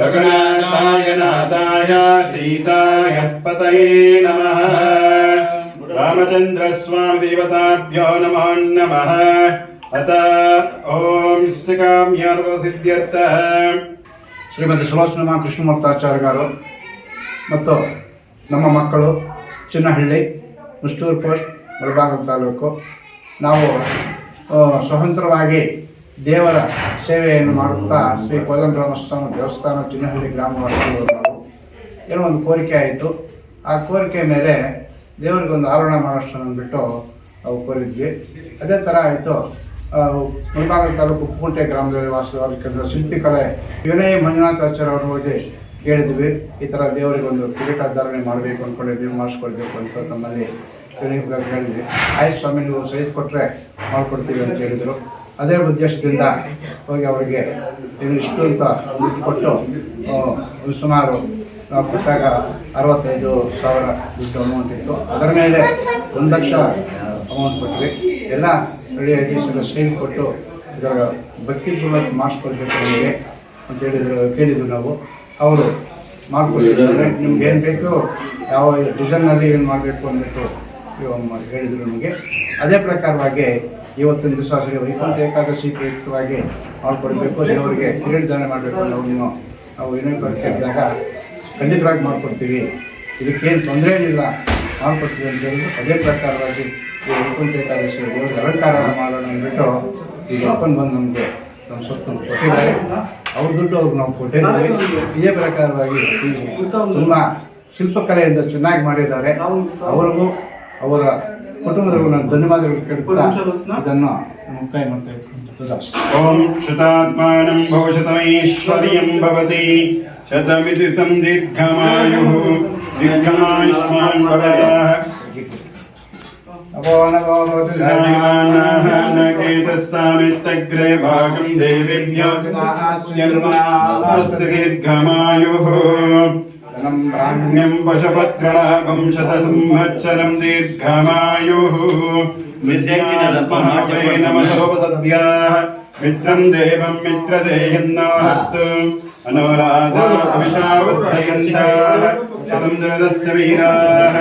रघुनाथाय नाथाय सीताय पतये नमः। रामचन्द्रस्वामी देवताभ्यो नमो नमः। अत ओम इष्टकाम्यसिद्ध्यर्थः ಶ್ರೀಮತಿ ಸುಲೋಚನಮ್ಮ ಕೃಷ್ಣಮೂರ್ತಾಚಾರ್ಯ ಗಾರು ಮತ್ತು ನಮ್ಮ ಮಕ್ಕಳು ಚಿನ್ನಹಳ್ಳಿ ಮುಷ್ಟೂರು ಪೋಸ್ಟ್ ಮುಳಬಾಗಿಲು ತಾಲೂಕು ನಾವು ಸ್ವತಂತ್ರವಾಗಿ ದೇವರ ಸೇವೆಯನ್ನು ಮಾಡುತ್ತಾ ಶ್ರೀ ಕೋದಂಡರಾಮಸ್ವಾಮಿ ದೇವಸ್ಥಾನ ಚಿನ್ನಹಳ್ಳಿ ಗ್ರಾಮವಾಸಿಗಳು ನಾವು ಏನೋ ಒಂದು ಕೋರಿಕೆ ಆಯಿತು. ಆ ಕೋರಿಕೆ ಮೇಲೆ ದೇವರಿಗೊಂದು ಆವರಣ ಮಾಡೋಷ್ಟು ಅಂದ್ಬಿಟ್ಟು ನಾವು ಕೋರಿದ್ವಿ. ಅದೇ ಥರ ಆಯಿತು. ಮುಳಬಾಗಿಲು ತಾಲೂಕು ಕುಂಟೆ ಗ್ರಾಮದಲ್ಲಿ ವಾಸವಾಗಿದ್ದ ಶಿಲ್ಪಿಕಲೆ ವಿನಯ ಮಂಜುನಾಥಾಚಾರ್ಯ ಅವರು ಹೋಗಿ ಕೇಳಿದ್ವಿ. ಈ ಥರ ದೇವರಿಗೊಂದು ಕಿರೀಟಧಾರಣೆ ಮಾಡಬೇಕು ಅಂದ್ಕೊಂಡಿದ್ವಿ, ಮಾಡಿಸ್ಕೊಳ್ಬೇಕು ಅಂತ ತಮ್ಮಲ್ಲಿ ಹೇಳಿದ್ವಿ. ಆಯ್ತು ಸ್ವಾಮಿ, ನೀವು ಸೈಜ್ ಕೊಟ್ಟರೆ ಮಾಡಿಕೊಡ್ತೀವಿ ಅಂತ ಹೇಳಿದರು. ಅದೇ ಉದ್ದೇಶದಿಂದ ಹೋಗಿ ಅವರಿಗೆ ಇಷ್ಟು ಅಂತ ಕೊಟ್ಟು ಸುಮಾರು ನಾವು ಕೊಟ್ಟಾಗ 65,000 ದುಡ್ಡು ಅಮೌಂಟ್ ಇತ್ತು. ಅದರ ಮೇಲೆ 1 ಲಕ್ಷ ಅಮೌಂಟ್ ಕೊಟ್ವಿ. ಎಲ್ಲ ರೆಡಿಯಾಗಿ ಸೈಜ್ ಕೊಟ್ಟು ಇವಾಗ ಭಕ್ತಿ ಪೂರ್ವಕ ಮಾಡಿಸ್ಕೊಳ್ಬೇಕು ನಮಗೆ ಅಂತ ಕೇಳಿದ್ರು ನಾವು. ಅವರು ಮಾಡಿಕೊಟ್ಟಿದ್ದಾರೆ. ನಿಮ್ಗೆ ಏನು ಬೇಕು, ಯಾವ ಡಿಸೈನಲ್ಲಿ ಏನು ಮಾಡಬೇಕು ಅಂದ್ಬಿಟ್ಟು ಹೇಳಿದರು ನಮಗೆ. ಅದೇ ಪ್ರಕಾರವಾಗಿ ಇವತ್ತಿನ ದಿವಸ ಶ್ರೀ ವೈಕುಂಠ ಏಕಾದಶಿ ಪ್ರಯುಕ್ತವಾಗಿ ಮಾಡಿಕೊಡ್ಬೇಕು, ದೇವರಿಗೆ ಕಿರೀಟಧಾರಣೆ ಮಾಡಬೇಕು ಅನ್ನೋದನ್ನು ನಾವು ಏನೋ ಕೇಳಿದಾಗ ಖಂಡಿತವಾಗಿ ಮಾಡಿಕೊಡ್ತೀವಿ, ಇದಕ್ಕೇನು ತೊಂದರೆ ಏನಿಲ್ಲ, ಮಾಡಿಕೊಡ್ತೀವಿ ಅಂತ ಹೇಳಿದ್ರು. ಅದೇ ಪ್ರಕಾರವಾಗಿ ಈ ವೈಕುಂಠ ಏಕಾದಶಿ ದೇವರಿಗೆ ಅಲಂಕಾರ ಮಾಡೋಣ ಅಂದ್ಬಿಟ್ಟು ಈಗ ಅಪ್ಪನ ಬಂದು ನಮಗೆ ನಮ್ಮ ಸೊತ್ತು ಕೊಟ್ಟಿದ್ದಾರೆ. ಅವ್ರ ದುಡ್ಡು ಅವ್ರಿಗೆ ನಾವು ಕೊಟ್ಟಿದ್ದೀವಿ. ಇದೇ ಪ್ರಕಾರವಾಗಿ ತುಂಬ ಶಿಲ್ಪಕಲೆಯಿಂದ ಚೆನ್ನಾಗಿ ಮಾಡಿದ್ದಾರೆ. ಅವ್ರಿಗೂ ಅವರ ಕುಟುಂಬದವರಿಗೂ ನಾನು ಧನ್ಯವಾದಗಳು ಕೇಳ್ತಾ ಇದನ್ನು ಮುಕ್ತಾಯ ಮಾಡ್ತಾ ಇದ್ದೀನಿ. ಓಂ ಶತಾತ್ಮಾನಂ ಭವಶತಮೈಶ್ವರ್ಯಂ ಭವತಿ ಶತಮಿತಿ ತಂ ದೀರ್ಘಮಾಯುಃ ದೀರ್ಘಮಾಯುಷ್ಮಾನ್ ಭವತಃ ನಗೇತಸ್ಸಾಮಿತ್ತಗ್ರೇ ಭಾಗಂ ದೇವೇಭ್ಯೋ ಜನ್ಮಾಸ್ತಿ ದೀರ್ಘಮಾಯುಃ ्यं पशपत्रलाभं शतसंवत्सरं दीर्घमायुः नमसोपसद्याः मित्रं देवं मित्रदेयन्नास्तु अनोराधाविषावद्धयन्ताः शतं जलदस्य वीराः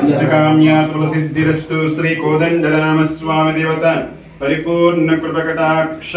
इष्टकाम्या तुलसिद्धिरस्तु श्री कोदण्डरामस्वामी देवता परिपूर्ण कृपकटाक्ष